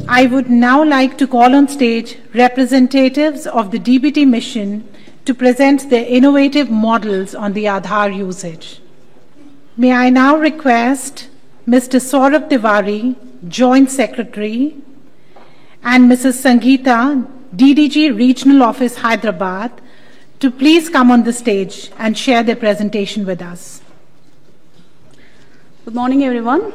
I would now like to call on stage representatives of the DBT mission to present their innovative models on the Aadhaar usage. May I now request Mr. Saurabh Tiwari, Joint Secretary, and Mrs. Sangeeta, DDG Regional Office, Hyderabad, to please come on the stage and share their presentation with us. Good morning, everyone.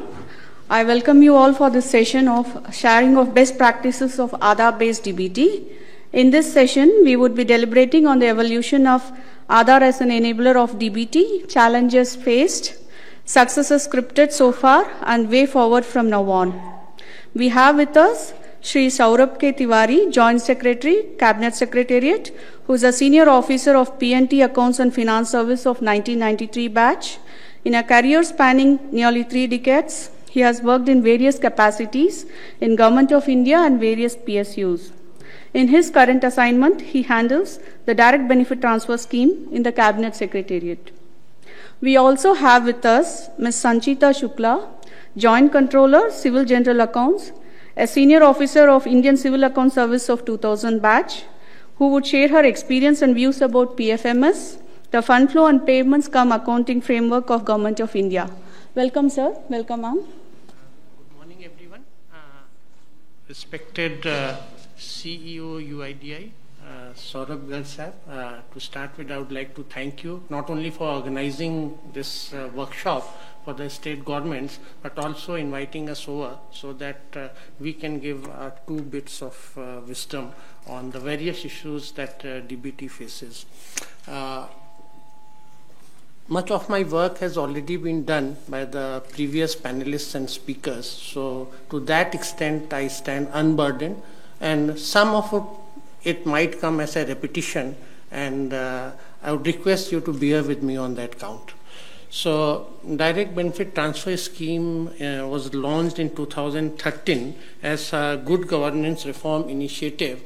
I welcome you all for this session of sharing of best practices of Aadhaar-based DBT. In this session, we would be deliberating on the evolution of Aadhaar as an enabler of DBT, challenges faced, successes scripted so far, and way forward from now on. We have with us Shri Saurabh K. Tiwari, Joint Secretary, Cabinet Secretariat, who is a Senior Officer of P&T Accounts and Finance Service of 1993 batch. In a career spanning nearly 3 decades, he has worked in various capacities in Government of India and various PSUs. In his current assignment, he handles the Direct Benefit Transfer Scheme in the Cabinet Secretariat. We also have with us Ms. Sanchita Shukla, Joint Controller, Civil General Accounts, a Senior Officer of Indian Civil Account Service of 2000 batch, who would share her experience and views about PFMS, the Fund Flow and Payments Cum Accounting Framework of Government of India. Welcome, sir. Welcome, ma'am. Good morning, everyone. Respected CEO UIDAI, Saurabh Garg Sahab, to start with, I would like to thank you not only for organizing this workshop for the state governments, but also inviting us over so that we can give 2 bits of wisdom on the various issues that DBT faces. Much of my work has already been done by the previous panelists and speakers, so to that extent I stand unburdened, and some of it might come as a repetition, and I would request you to bear with me on that count. So, Direct Benefit Transfer Scheme was launched in 2013 as a good governance reform initiative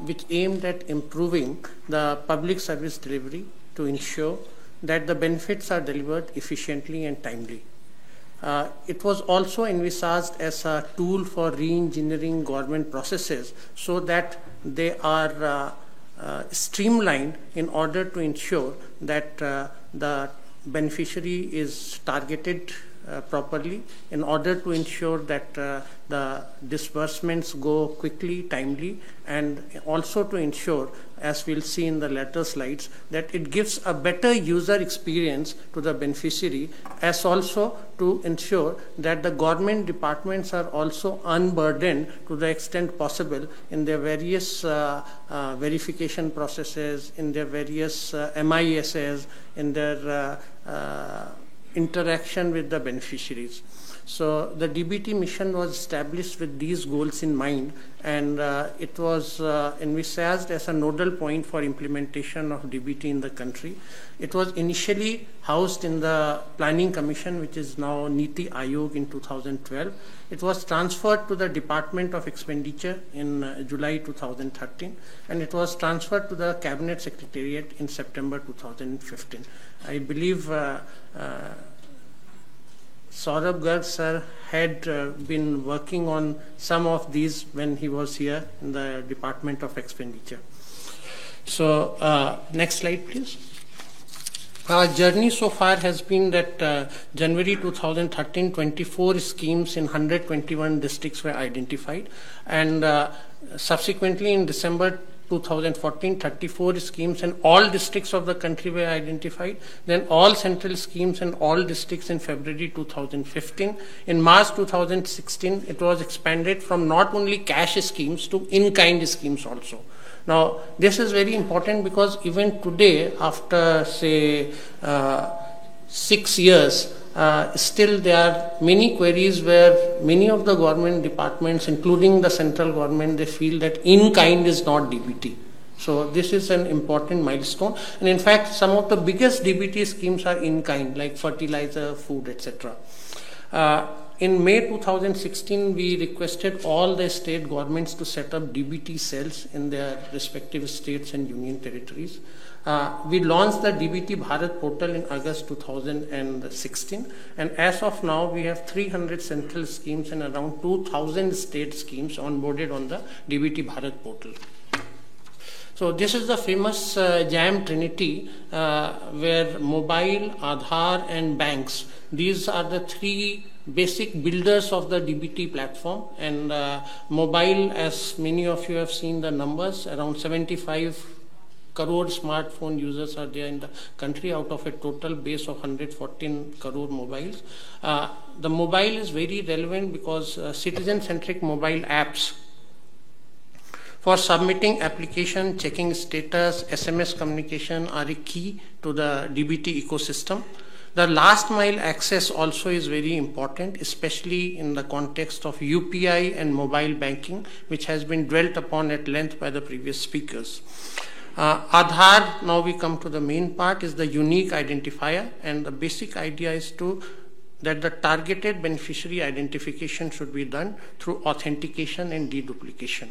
which aimed at improving the public service delivery to ensure that the benefits are delivered efficiently and timely. It was also envisaged as a tool for re-engineering government processes so that they are streamlined in order to ensure that the beneficiary is targeted properly, in order to ensure that the disbursements go quickly, timely, and also to ensure, as we'll see in the later slides, that it gives a better user experience to the beneficiary, as also to ensure that the government departments are also unburdened to the extent possible in their various verification processes, in their various MISs, in their interaction with the beneficiaries. So the DBT mission was established with these goals in mind, and it was envisaged as a nodal point for implementation of DBT in the country. It was initially housed in the Planning Commission, which is now Niti Aayog, in 2012. It was transferred to the Department of Expenditure in July 2013, and it was transferred to the Cabinet Secretariat in September 2015. I believe Saurabh Garg sir had been working on some of these when he was here in the Department of Expenditure. So next slide, please. Our journey so far has been that January 2013, 24 schemes in 121 districts were identified, and subsequently in December 2014, 34 schemes in all districts of the country were identified. Then all central schemes in all districts in February 2015. In March 2016, it was expanded from not only cash schemes to in-kind schemes also. Now, this is very important because even today, after say 6 years, still there are many queries where many of the government departments, including the central government, they feel that in-kind is not DBT. So this is an important milestone, and in fact some of the biggest DBT schemes are in-kind, like fertilizer, food, etc. In May 2016, we requested all the state governments to set up DBT cells in their respective states and union territories. We launched the DBT Bharat portal in August 2016, and as of now we have 300 central schemes and around 2,000 state schemes onboarded on the DBT Bharat portal. So this is the famous JAM Trinity where mobile, Aadhaar and banks, these are the three basic builders of the DBT platform. And mobile, as many of you have seen the numbers, around 75 crore smartphone users are there in the country out of a total base of 114 crore mobiles. The mobile is very relevant because citizen-centric mobile apps for submitting application, checking status, SMS communication are a key to the DBT ecosystem. The last mile access also is very important, especially in the context of UPI and mobile banking, which has been dwelt upon at length by the previous speakers. Aadhaar, now we come to the main part, is the unique identifier, and the basic idea is that the targeted beneficiary identification should be done through authentication and deduplication.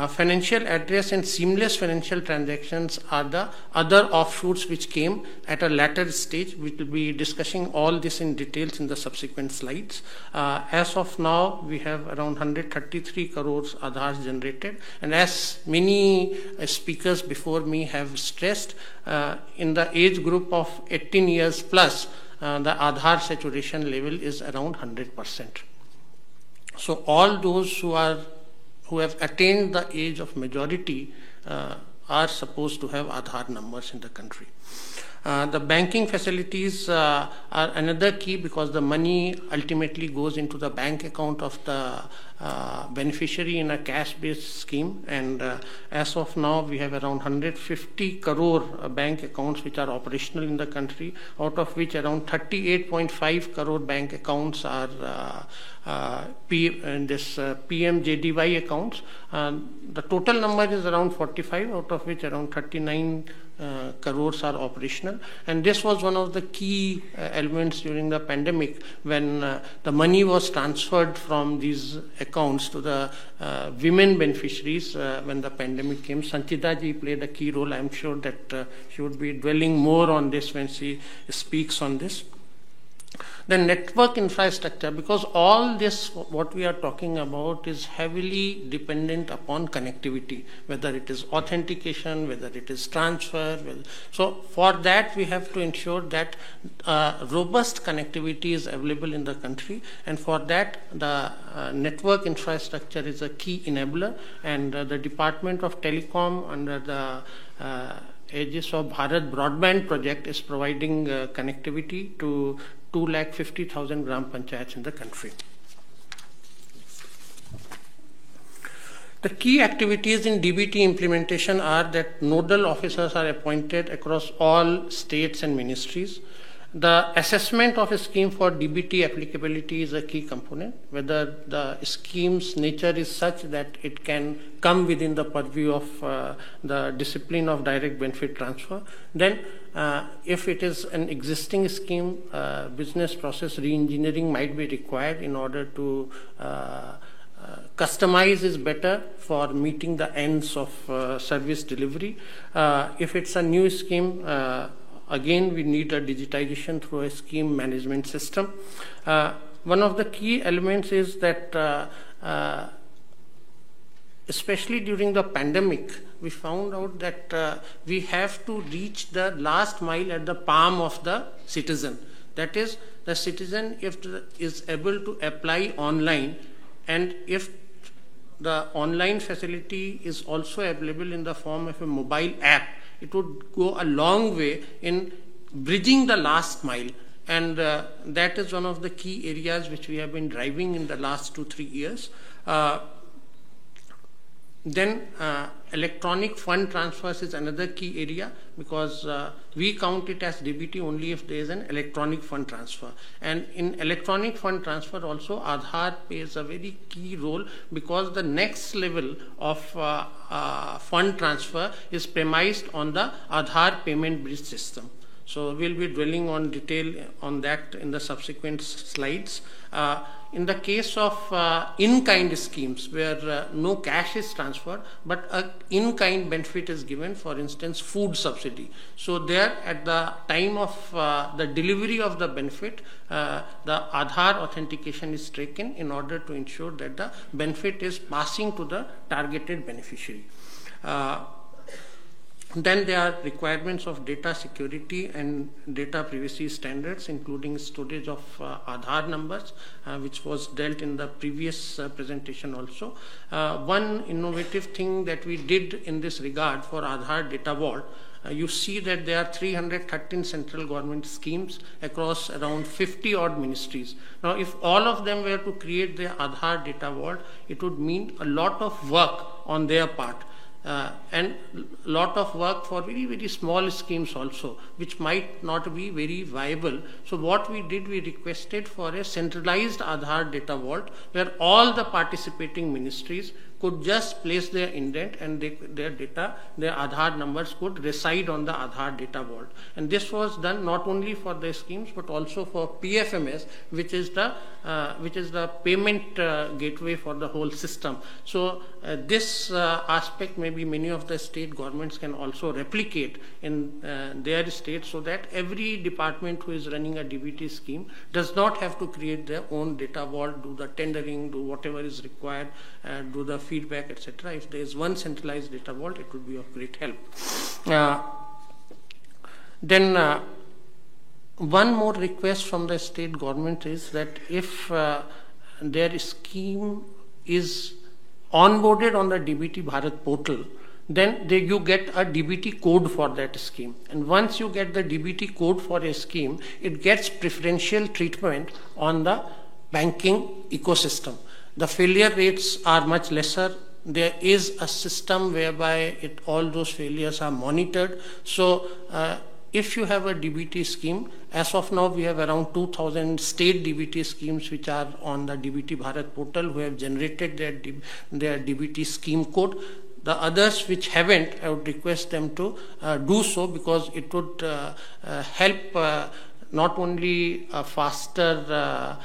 Financial address and seamless financial transactions are the other offshoots which came at a later stage. We will be discussing all this in details in the subsequent slides. As of now, we have around 133 crores Aadhaars generated, and as many speakers before me have stressed, in the age group of 18 years plus, the Aadhaar saturation level is around 100%. So all those who have attained the age of majority are supposed to have Aadhaar numbers in the country. The banking facilities are another key because the money ultimately goes into the bank account of the beneficiary in a cash-based scheme, and as of now we have around 150 crore bank accounts which are operational in the country, out of which around 38.5 crore bank accounts are PMJDY accounts. The total number is around 45, out of which around 39 crores are operational, and this was one of the key elements during the pandemic when the money was transferred from these accounts to the women beneficiaries when the pandemic came. Sanchita ji played a key role. I am sure that she would be dwelling more on this when she speaks on this. The network infrastructure, because all this what we are talking about is heavily dependent upon connectivity, whether it is authentication, whether it is transfer. So for that we have to ensure that robust connectivity is available in the country, and for that the network infrastructure is a key enabler, and the Department of Telecom under the aegis of Bharat Broadband project is providing connectivity to 250,000 gram panchayats in the country. The key activities in DBT implementation are that nodal officers are appointed across all states and ministries. The assessment of a scheme for DBT applicability is a key component, whether the scheme's nature is such that it can come within the purview of the discipline of direct benefit transfer. Then if it is an existing scheme, business process re-engineering might be required in order to customize is better for meeting the ends of service delivery. If it's a new scheme, again, we need a digitization through a scheme management system. One of the key elements is that especially during the pandemic, we found out that we have to reach the last mile at the palm of the citizen. That is, the citizen is able to apply online, and if the online facility is also available in the form of a mobile app, it would go a long way in bridging the last mile, and that is one of the key areas which we have been driving in the last 2-3 years. Then electronic fund transfers is another key area, because we count it as DBT only if there is an electronic fund transfer. And in electronic fund transfer also Aadhaar plays a very key role, because the next level of fund transfer is premised on the Aadhaar payment bridge system. So we'll be dwelling on detail on that in the subsequent slides. In the case of in-kind schemes where no cash is transferred, but an in-kind benefit is given, for instance, food subsidy. So there at the time of the delivery of the benefit, the Aadhaar authentication is taken in order to ensure that the benefit is passing to the targeted beneficiary. Then there are requirements of data security and data privacy standards, including storage of Aadhaar numbers, which was dealt in the previous presentation also. One innovative thing that we did in this regard for Aadhaar Data Vault, you see that there are 313 central government schemes across around 50 odd ministries. Now, if all of them were to create their Aadhaar Data Vault, it would mean a lot of work on their part. And a lot of work for very, very small schemes also, which might not be very viable. So what we did, we requested for a centralized Aadhaar Data Vault where all the participating ministries could just place their indent and their data, their Aadhaar numbers could reside on the Aadhaar Data Vault. And this was done not only for the schemes but also for PFMS, which is the payment gateway for the whole system. So this aspect maybe many of the state governments can also replicate in their state, so that every department who is running a DBT scheme does not have to create their own data vault, do the tendering, do whatever is required, do the feedback, etc. If there is one centralized data vault, it would be of great help. Then one more request from the state government is that if their scheme is onboarded on the DBT Bharat portal, then you get a DBT code for that scheme. And once you get the DBT code for a scheme, it gets preferential treatment on the banking ecosystem. The failure rates are much lesser. There is a system whereby all those failures are monitored. So if you have a DBT scheme, as of now we have around 2,000 state DBT schemes which are on the DBT Bharat portal who have generated their DBT scheme code. The others which haven't, I would request them to do so, because it would help not only a faster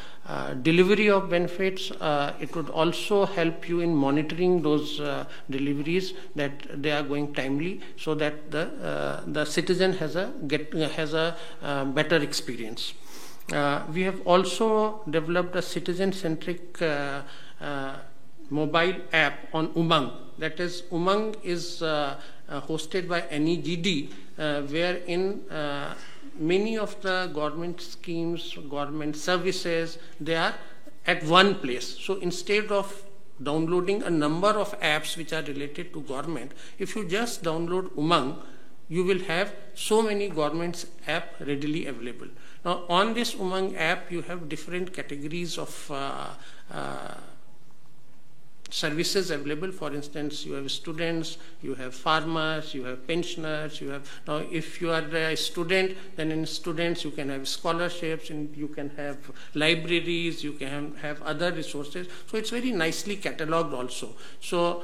delivery of benefits, it would also help you in monitoring those deliveries, that they are going timely, so that the citizen has a better experience. We have also developed a citizen-centric mobile app on Umang. That is, Umang is hosted by NEGD, wherein many of the government schemes, government services, they are at one place. So instead of downloading a number of apps which are related to government, if you just download Umang, you will have so many government's app readily available. Now on this Umang app, you have different categories of services available. For instance, you have students, you have farmers, you have pensioners, you have, now if you are a student, then in students you can have scholarships, and you can have libraries, you can have other resources. So it's very nicely catalogued also. So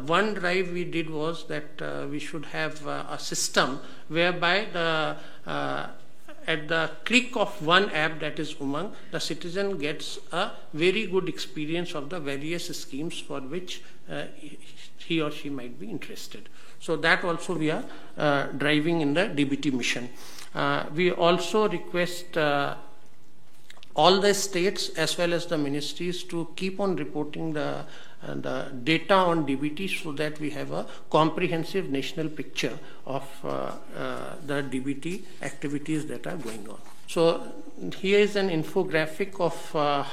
one drive we did was that we should have a system whereby at the click of one app, that is Umang, the citizen gets a very good experience of the various schemes for which he or she might be interested. So that also we are driving in the DBT mission. We also request all the states as well as the ministries to keep on reporting the data on DBT, so that we have a comprehensive national picture of the DBT activities that are going on. So here is an infographic of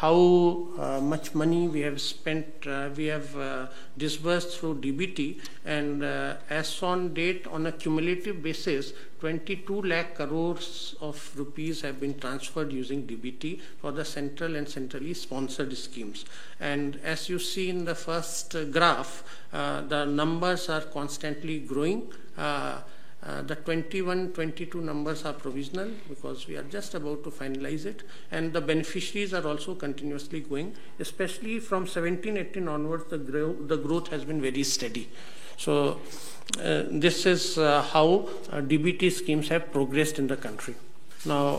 how much money we have spent, we have disbursed through DBT, and as on date, on a cumulative basis, 22 lakh crores of rupees have been transferred using DBT for the central and centrally sponsored schemes. And as you see in the first graph, the numbers are constantly growing. The 21-22 numbers are provisional because we are just about to finalize it, and the beneficiaries are also continuously going, especially from 17-18 onwards. The growth has been very steady. So this is how DBT schemes have progressed in the country. Now,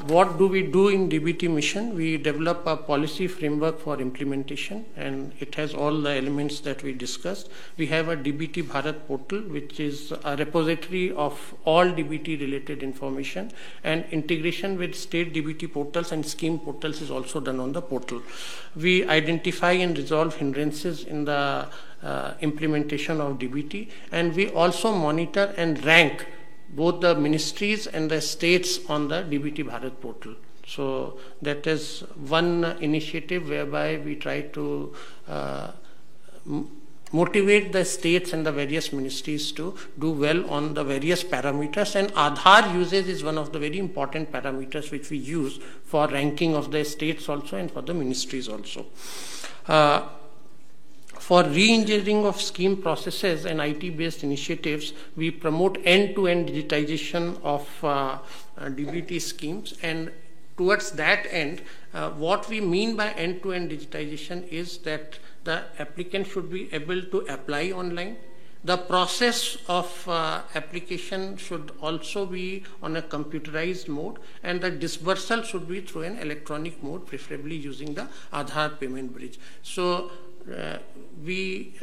what do we do in DBT mission? We develop a policy framework for implementation, and it has all the elements that we discussed. We have a DBT Bharat portal, which is a repository of all DBT related information, and integration with state DBT portals and scheme portals is also done on the portal. We identify and resolve hindrances in the implementation of DBT, and we also monitor and rank both the ministries and the states on the DBT Bharat portal. So that is one initiative whereby we try to motivate the states and the various ministries to do well on the various parameters, and Aadhaar usage is one of the very important parameters which we use for ranking of the states also and for the ministries also. For re-engineering of scheme processes and IT-based initiatives, we promote end-to-end digitization of DBT schemes, and towards that end, what we mean by end-to-end digitization is that the applicant should be able to apply online. The process of application should also be on a computerized mode, and the disbursal should be through an electronic mode, preferably using the Aadhaar payment bridge. So we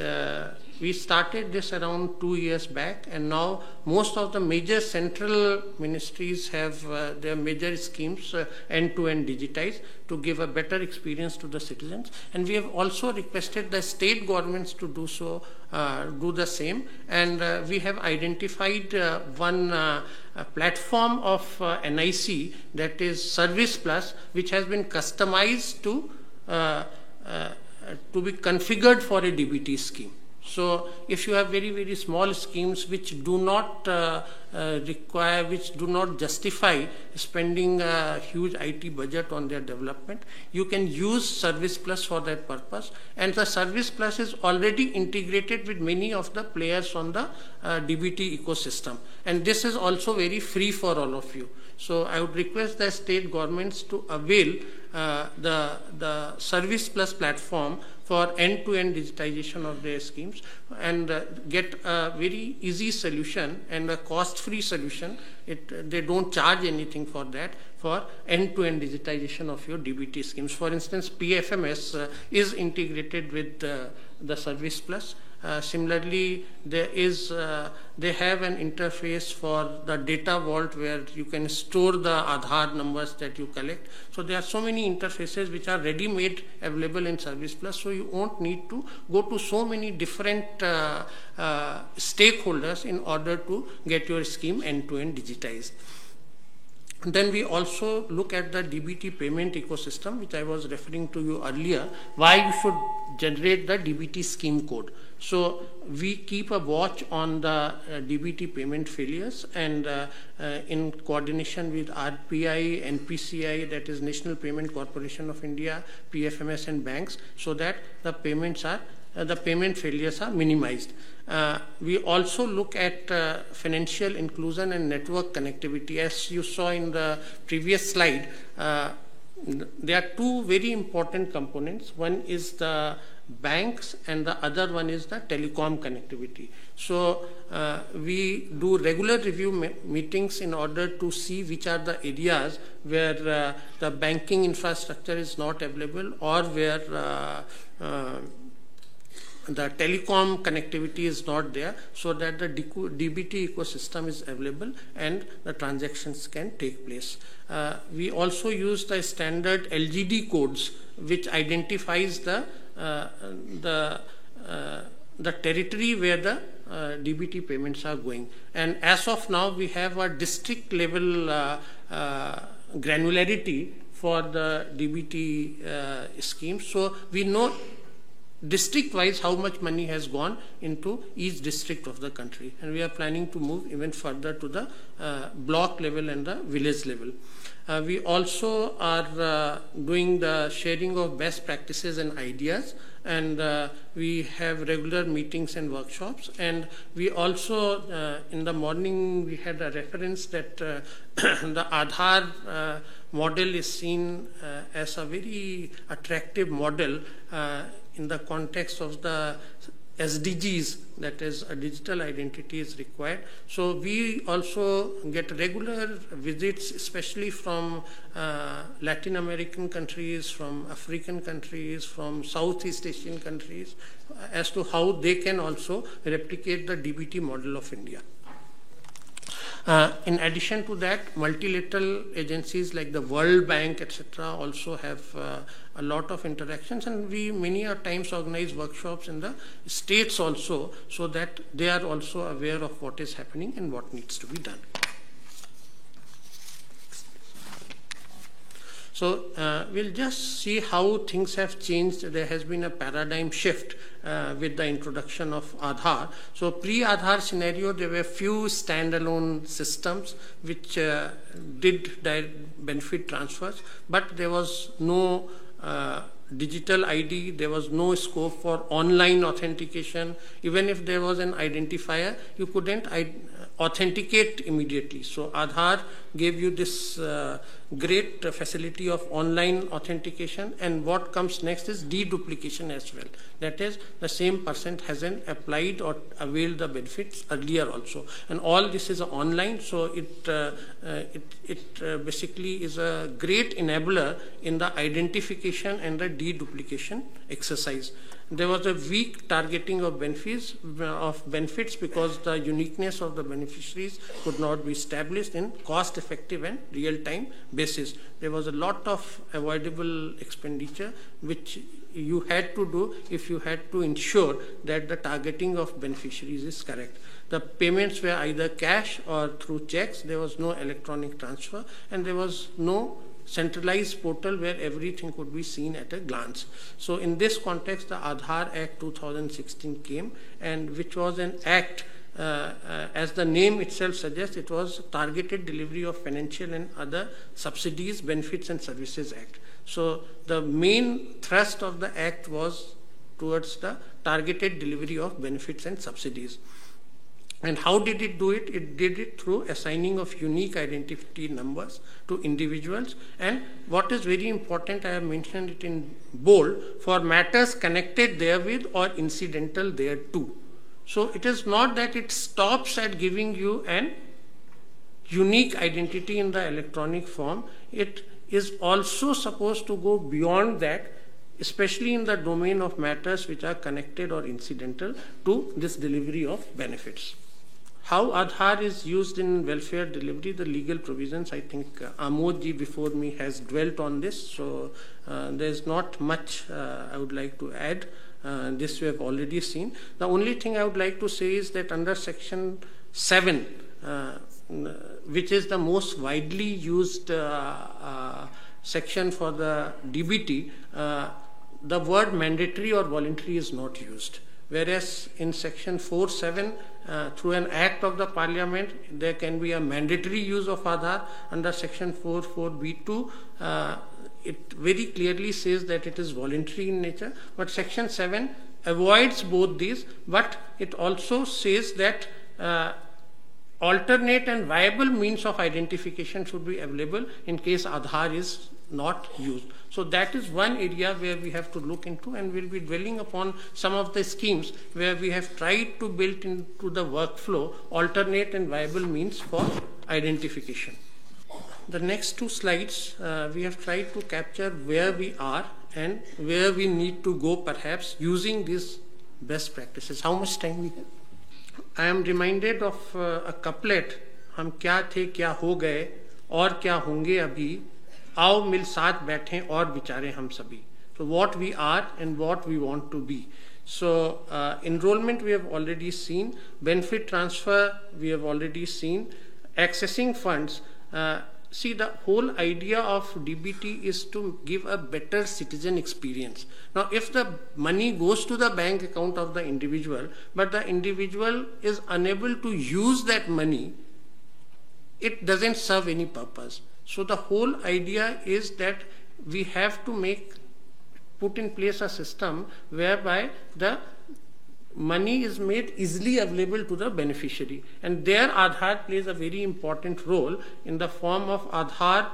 started this around 2 years back, and now most of the major central ministries have their major schemes end-to-end digitized to give a better experience to the citizens. And we have also requested the state governments to do so, do the same. And we have identified one platform of NIC, that is Service Plus, which has been customized to be configured for a DBT scheme. So if you have very, very small schemes which do not require, which do not justify spending a huge IT budget on their development, you can use Service Plus for that purpose. And the Service Plus is already integrated with many of the players on the DBT ecosystem. And this is also very free for all of you. So I would request the state governments to avail the Service Plus platform for end-to-end digitization of their schemes, and get a very easy solution and a cost-free solution. They don't charge anything for that, for end-to-end digitization of your DBT schemes. For instance, PFMS is integrated with the Service Plus. Similarly, they have an interface for the data vault where you can store the Aadhaar numbers that you collect. So there are so many interfaces which are ready-made available in Service Plus, so you won't need to go to so many different stakeholders in order to get your scheme end-to-end digitized. Then we also look at the DBT payment ecosystem, which I was referring to you earlier, why you should generate the DBT scheme code. So we keep a watch on the DBT payment failures, and in coordination with RPI, NPCI, that is National Payment Corporation of India, PFMS and banks, so that the payment failures are minimized. We also look at financial inclusion and network connectivity. As you saw in the previous slide, there are two very important components. One is the banks and the other one is the telecom connectivity. So we do regular review meetings in order to see which are the areas where the banking infrastructure is not available, or where the telecom connectivity is not there, so that the DBT ecosystem is available and the transactions can take place. We also use the standard LGD codes, which identifies the territory where the DBT payments are going. And as of now, we have a district level granularity for the DBT scheme. So we know district-wise how much money has gone into each district of the country, and we are planning to move even further to the block level and the village level. We also are doing the sharing of best practices and ideas, and we have regular meetings and workshops. And we also, in the morning, we had a reference that the Aadhaar model is seen as a very attractive model in the context of the SDGs, that is a digital identity is required. So we also get regular visits, especially from Latin American countries, from African countries, from Southeast Asian countries, as to how they can also replicate the DBT model of India. In addition to that, multilateral agencies like the World Bank, etc., also have a lot of interactions, and we many a times organize workshops in the states also, so that they are also aware of what is happening and what needs to be done. So we'll just see how things have changed. There has been a paradigm shift with the introduction of Aadhaar. So pre-Aadhaar scenario, there were few standalone systems which did benefit transfers, but there was no digital ID, there was no scope for online authentication. Even if there was an identifier, you couldn't authenticate immediately. So Aadhaar gave you this great facility of online authentication, and what comes next is deduplication as well. That is, the same person hasn't applied or availed the benefits earlier also, and all this is online. So it basically is a great enabler in the identification and the deduplication exercise. There was a weak targeting of benefits because the uniqueness of the beneficiaries could not be established in cost-effective and real-time basis. There was a lot of avoidable expenditure which you had to do if you had to ensure that the targeting of beneficiaries is correct. The payments were either cash or through checks. There was no electronic transfer, and there was no centralized portal where everything could be seen at a glance. So in this context, the Aadhaar Act 2016 came, and which was an act, as the name itself suggests, it was Targeted Delivery of Financial and Other Subsidies, Benefits and Services Act. So the main thrust of the act was towards the targeted delivery of benefits and subsidies. And how did it do it? It did it through assigning of unique identity numbers to individuals. And what is very important, I have mentioned it in bold, for matters connected therewith or incidental thereto. So it is not that it stops at giving you an unique identity in the electronic form. It is also supposed to go beyond that, especially in the domain of matters which are connected or incidental to this delivery of benefits. How Aadhaar is used in welfare delivery, the legal provisions, I think Amod ji before me has dwelt on this, so there is not much I would like to add. This we have already seen. The only thing I would like to say is that under section 7, which is the most widely used section for the DBT, the word mandatory or voluntary is not used. Whereas in section 4.7, through an act of the parliament, there can be a mandatory use of Aadhaar. Under section 4.4b2, it very clearly says that it is voluntary in nature. But section 7 avoids both these, but it also says that alternate and viable means of identification should be available in case Aadhaar is not used. So that is one area where we have to look into, and we'll be dwelling upon some of the schemes where we have tried to build into the workflow alternate and viable means for identification. The next two slides, we have tried to capture where we are and where we need to go perhaps using these best practices. How much time we have? I am reminded of a couplet, हम क्या थे क्या हो गए और क्या होंगे अभी, आओ मिल साथ बैठें और विचारें हम सभी. So what we are and what we want to be. So enrollment we have already seen, benefit transfer we have already seen, accessing funds. See, the whole idea of DBT is to give a better citizen experience. Now, if the money goes to the bank account of the individual, but the individual is unable to use that money, it doesn't serve any purpose. So the whole idea is that we have to put in place a system whereby the money is made easily available to the beneficiary, and there Aadhaar plays a very important role in the form of Aadhaar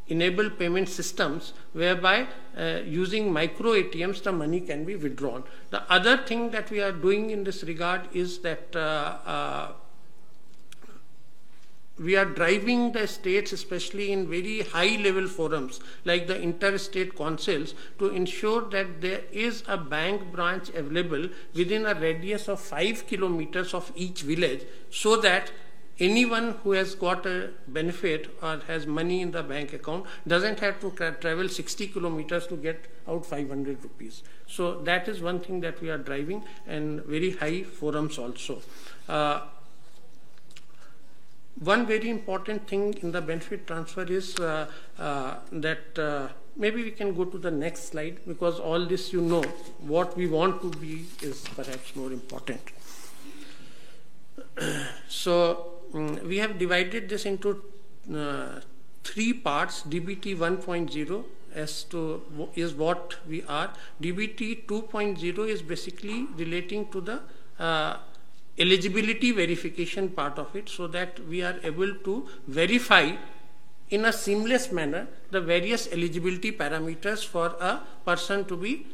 enable payment systems whereby using micro ATMs the money can be withdrawn. The other thing that we are doing in this regard is that we are driving the states, especially in very high level forums like the interstate councils, to ensure that there is a bank branch available within a radius of 5 kilometers of each village, so that anyone who has got a benefit or has money in the bank account doesn't have to travel 60 kilometers to get out 500 rupees. So that is one thing that we are driving, and very high forums also. One very important thing in the benefit transfer is that maybe we can go to the next slide, because all this, you know, what we want to be is perhaps more important. So we have divided this into 3 parts. DBT 1.0 as to is what we are. DBT 2.0 is basically relating to the eligibility verification part of it, so that we are able to verify in a seamless manner the various eligibility parameters for a person to be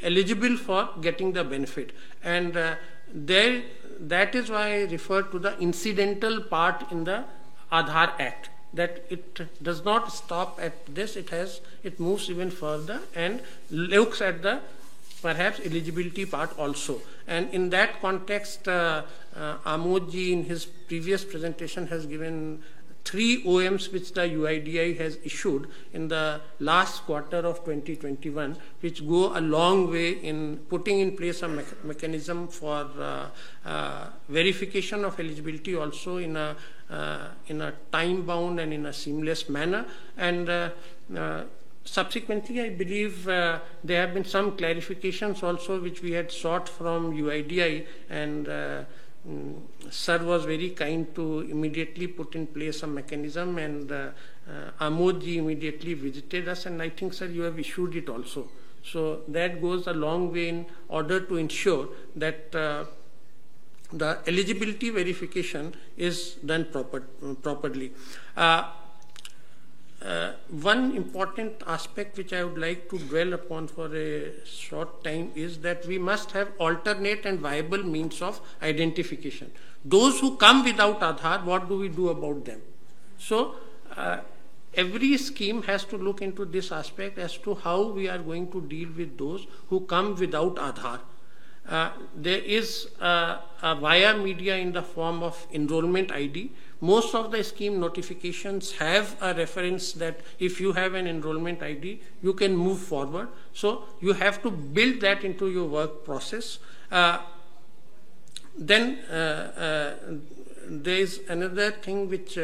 eligible for getting the benefit. And that is why I refer to the incidental part in the Aadhaar Act, that it does not stop at this, it moves even further and looks at the perhaps eligibility part also. And in that context, Amodji in his previous presentation has given 3 OMs which the UIDAI has issued in the last quarter of 2021, which go a long way in putting in place a mechanism for verification of eligibility also in a time bound and in a seamless manner. And subsequently, I believe there have been some clarifications also which we had sought from UIDAI, and Sir was very kind to immediately put in place a mechanism, and Amodji immediately visited us, and I think, sir, you have issued it also. So that goes a long way in order to ensure that the eligibility verification is done properly. One important aspect which I would like to dwell upon for a short time is that we must have alternate and viable means of identification. Those who come without Aadhaar, what do we do about them? So every scheme has to look into this aspect as to how we are going to deal with those who come without Aadhaar. There is a via media in the form of enrollment ID. Most of the scheme notifications have a reference that if you have an enrollment ID, you can move forward. So you have to build that into your work process. Then there is another thing which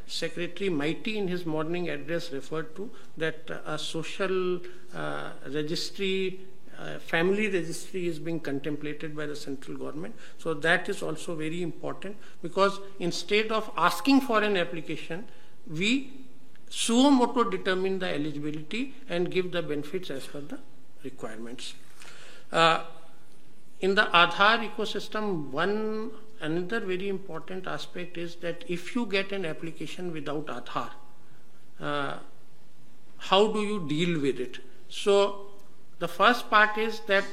Secretary Mighty in his morning address referred to, that a social registry, family registry is being contemplated by the central government. So that is also very important, because instead of asking for an application, we suo moto determine the eligibility and give the benefits as per the requirements. In the Aadhaar ecosystem, another very important aspect is that if you get an application without Aadhaar, how do you deal with it? So the first part is that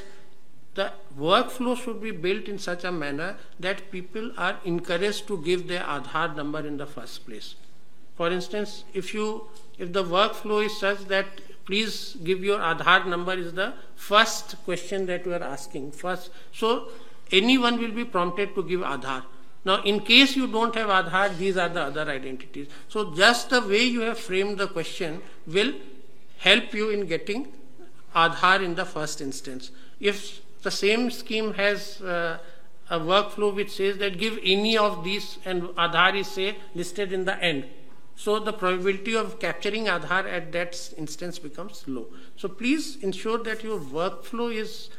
the workflow should be built in such a manner that people are encouraged to give their Aadhaar number in the first place. For instance, if the workflow is such that please give your Aadhaar number is the first question that you are asking first, so anyone will be prompted to give Aadhaar. Now, in case you don't have Aadhaar, these are the other identities. So just the way you have framed the question will help you in getting Aadhaar in the first instance. If the same scheme has a workflow which says that give any of these and Aadhaar is, say, listed in the end, so the probability of capturing Aadhaar at that instance becomes low. So please ensure that your workflow is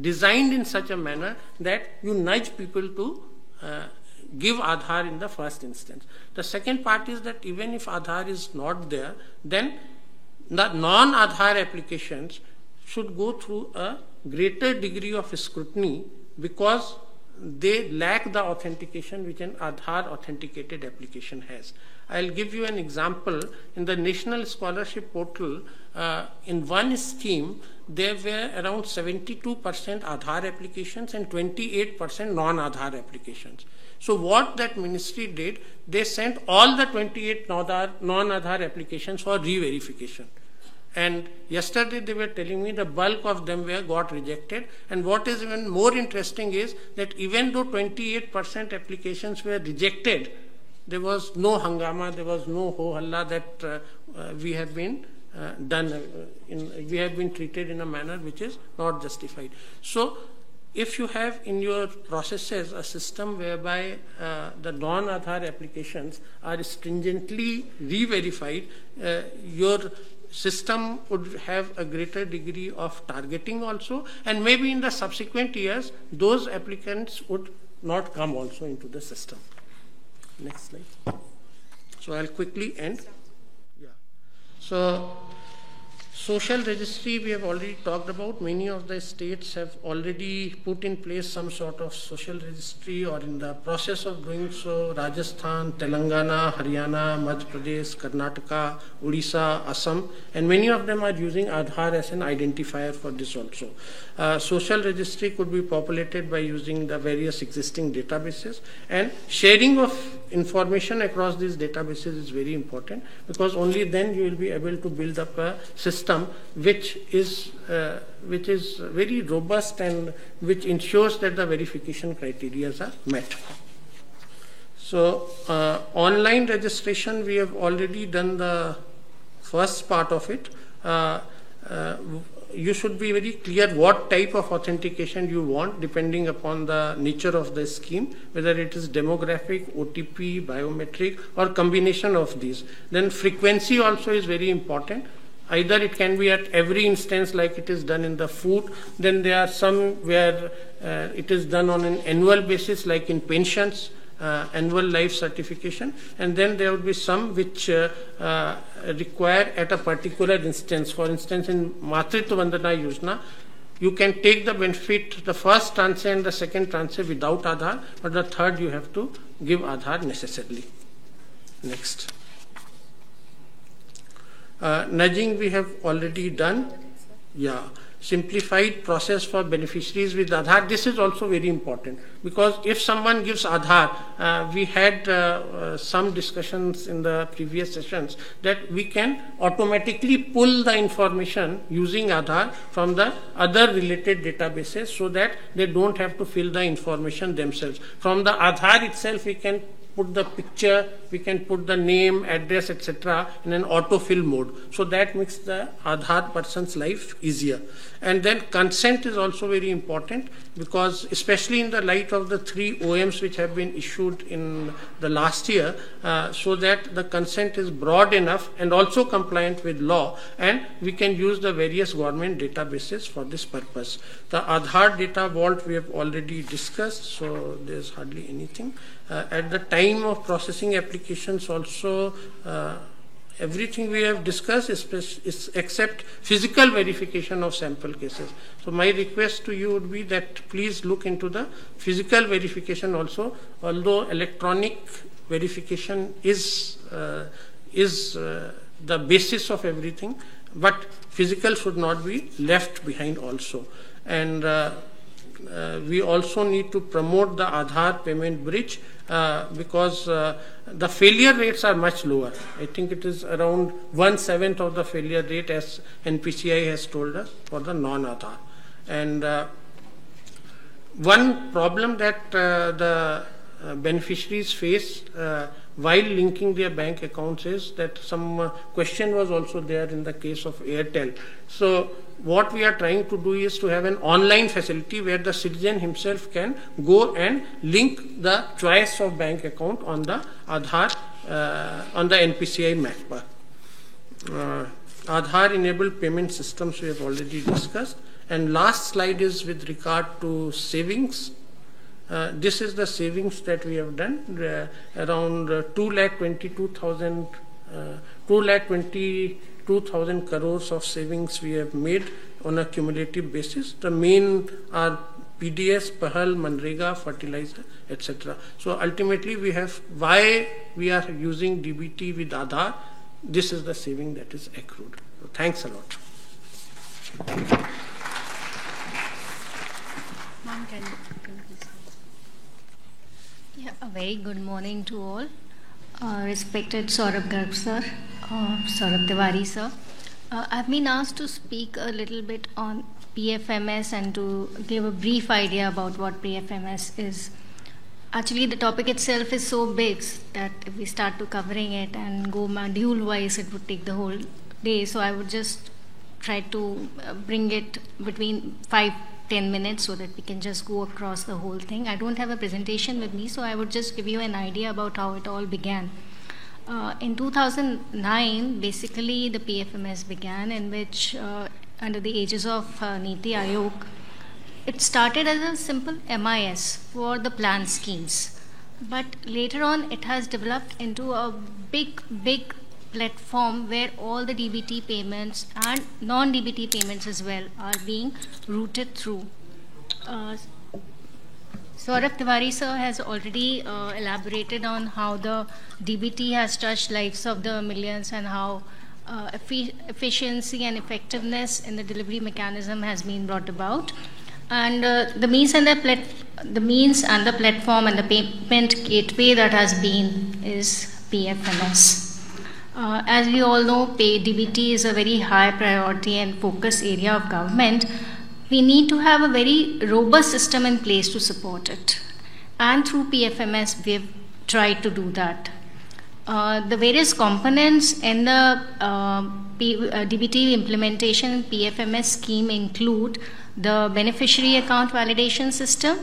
designed in such a manner that you nudge people to give Aadhaar in the first instance. The second part is that even if Aadhaar is not there, then the non-Aadhaar applications should go through a greater degree of scrutiny, because they lack the authentication which an Aadhaar authenticated application has. I'll give you an example. In the National Scholarship Portal, in one scheme, there were around 72% Aadhaar applications and 28% non-Aadhaar applications. So what that ministry did, they sent all the 28 non-Aadhaar applications for re-verification. And yesterday they were telling me the bulk of them got rejected. And what is even more interesting is that even though 28% applications were rejected, there was no hangama, there was no ho-halla that we have been we have been treated in a manner which is not justified. So if you have in your processes a system whereby the non-Aadhaar applications are stringently re-verified, your system would have a greater degree of targeting also, and maybe in the subsequent years those applicants would not come also into the system. Next slide. So I'll quickly end. Yeah. So social registry we have already talked about. Many of the states have already put in place some sort of social registry or in the process of doing so. Rajasthan, Telangana, Haryana, Madhya Pradesh, Karnataka, Odisha, Assam, and many of them are using Aadhaar as an identifier for this also. Social registry could be populated by using the various existing databases, and sharing of information across these databases is very important, because only then you will be able to build up a system which is very robust and which ensures that the verification criteria are met. So online registration, we have already done the first part of it. You should be very clear what type of authentication you want depending upon the nature of the scheme, whether it is demographic, OTP, biometric, or combination of these. Then frequency also is very important. Either it can be at every instance like it is done in the food, then there are some where it is done on an annual basis like in pensions, annual life certification, and then there would be some which require at a particular instance. For instance, in Matritva Vandana Yojana, you can take the benefit, the first tranche and the second tranche without Aadhaar, but the third you have to give Aadhaar necessarily. Next. Nudging we have already done. Yeah. Simplified process for beneficiaries with Aadhaar. This is also very important, because if someone gives Aadhaar, we had some discussions in the previous sessions that we can automatically pull the information using Aadhaar from the other related databases, so that they don't have to fill the information themselves. From the Aadhaar itself, we can put the picture, we can put the name, address, etc. in an autofill mode. So that makes the Aadhaar person's life easier. And then consent is also very important, because especially in the light of the 3 OMs which have been issued in the last year, so that the consent is broad enough and also compliant with law, and we can use the various government databases for this purpose. The Aadhaar data vault we have already discussed, so there's hardly anything. At the time of processing applications also, everything we have discussed is except physical verification of sample cases. So my request to you would be that please look into the physical verification also, although electronic verification is the basis of everything, but physical should not be left behind also. And we also need to promote the Aadhaar payment bridge, because the failure rates are much lower. I think it is around 1/7 of the failure rate, as NPCI has told us, for the non-Aadhaar. And one problem that the beneficiaries face while linking their bank accounts is that some question was also there in the case of Airtel. So what we are trying to do is to have an online facility where the citizen himself can go and link the choice of bank account on the Aadhaar, on the NPCI mapper. Aadhaar enabled payment systems we have already discussed. And last slide is with regard to savings. This is the savings that we have done, around 2,22,000 crores of savings we have made on a cumulative basis. The main are PDS, PAHAL, Manrega, fertilizer, etc. So ultimately we have why we are using DBT with Aadhaar. This is the saving that is accrued. So thanks a lot. Ma'am, can you please? Yeah, a very good morning to all. Respected Saurabh Garg sir, Saurabh Tiwari sir. I've been asked to speak a little bit on PFMS and to give a brief idea about what PFMS is. Actually, the topic itself is so big that if we start to covering it and go module-wise, it would take the whole day. So I would just try to bring it between 5-10 minutes so that we can just go across the whole thing. I don't have a presentation with me, so I would just give you an idea about how it all began. In 2009, basically the PFMS began, in which under the aegis of Niti Aayog, it started as a simple MIS for the plan schemes. But later on, it has developed into a big platform where all the DBT payments and non-DBT payments as well are being routed through. Saurabh Tiwari sir has already elaborated on how the DBT has touched lives of the millions and how efficiency and effectiveness in the delivery mechanism has been brought about. And the means and the platform and the payment gateway that has been is PFMS. As we all know, DBT is a very high priority and focus area of government. We need to have a very robust system in place to support it. And through PFMS, we've tried to do that. The various components in the DBT implementation and PFMS scheme include the beneficiary account validation system.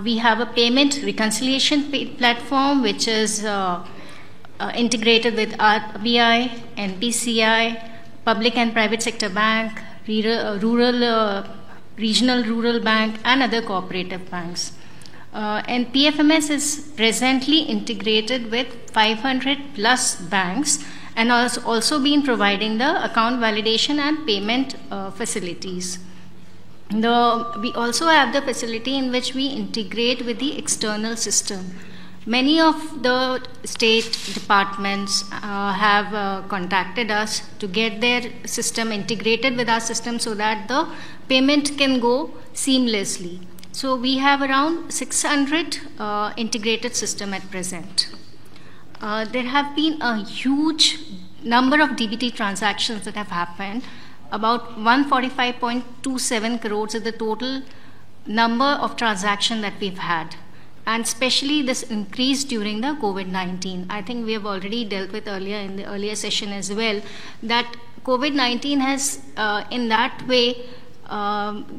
We have a payment reconciliation platform which is integrated with RBI, NPCI, Public and Private Sector Bank, Regional Rural Bank, and other cooperative banks. And PFMS is presently integrated with 500 plus banks and has also been providing the account validation and payment facilities. We also have the facility in which we integrate with the external system. Many of the state departments have contacted us to get their system integrated with our system so that the payment can go seamlessly. So we have around 600 integrated system at present. There have been a huge number of DBT transactions that have happened. About 145.27 crores is the total number of transactions that we've had. And especially this increased during the COVID-19. I think we have already dealt with earlier in the earlier session as well, that COVID-19 has in that way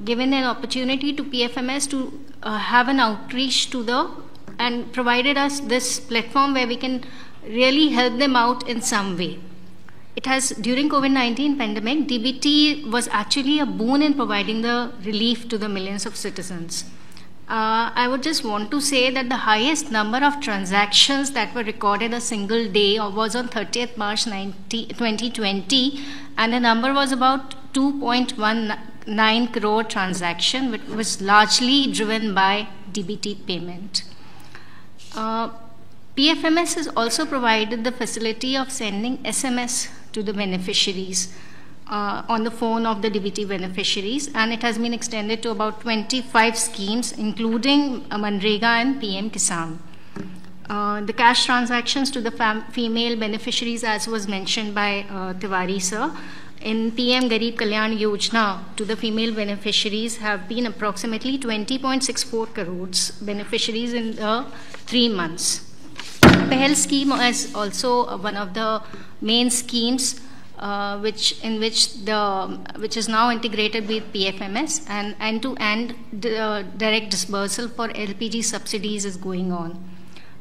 given an opportunity to PFMS to have an outreach to and provided us this platform where we can really help them out in some way. It has, during COVID-19 pandemic, DBT was actually a boon in providing the relief to the millions of citizens. I would just want to say that the highest number of transactions that were recorded a single day was on 30th March 2020, and the number was about 2.19 crore transaction, which was largely driven by DBT payment. PFMS has also provided the facility of sending SMS to the beneficiaries on the phone of the DBT beneficiaries, and it has been extended to about 25 schemes, including Manrega and PM Kisan. The cash transactions to the female beneficiaries, as was mentioned by Tiwari sir, in PM Garib Kalyan Yojana to the female beneficiaries have been approximately 20.64 crores beneficiaries in 3 months. PAHAL scheme is also one of the main schemes which is now integrated with PFMS, and end-to-end direct disbursal for LPG subsidies is going on.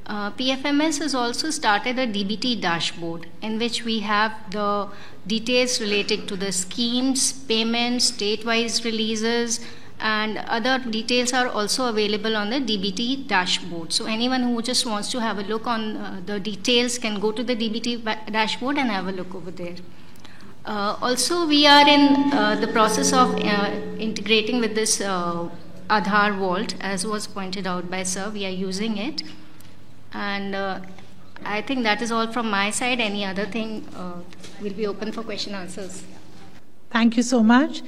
PFMS has also started a DBT dashboard in which we have the details related to the schemes, payments, state-wise releases, and other details are also available on the DBT dashboard. So anyone who just wants to have a look on the details can go to the DBT dashboard and have a look over there. Also, we are in the process of integrating with this Aadhaar Vault, as was pointed out by Sir. We are using it. And I think that is all from my side. Any other thing will be open for question answers. Thank you so much.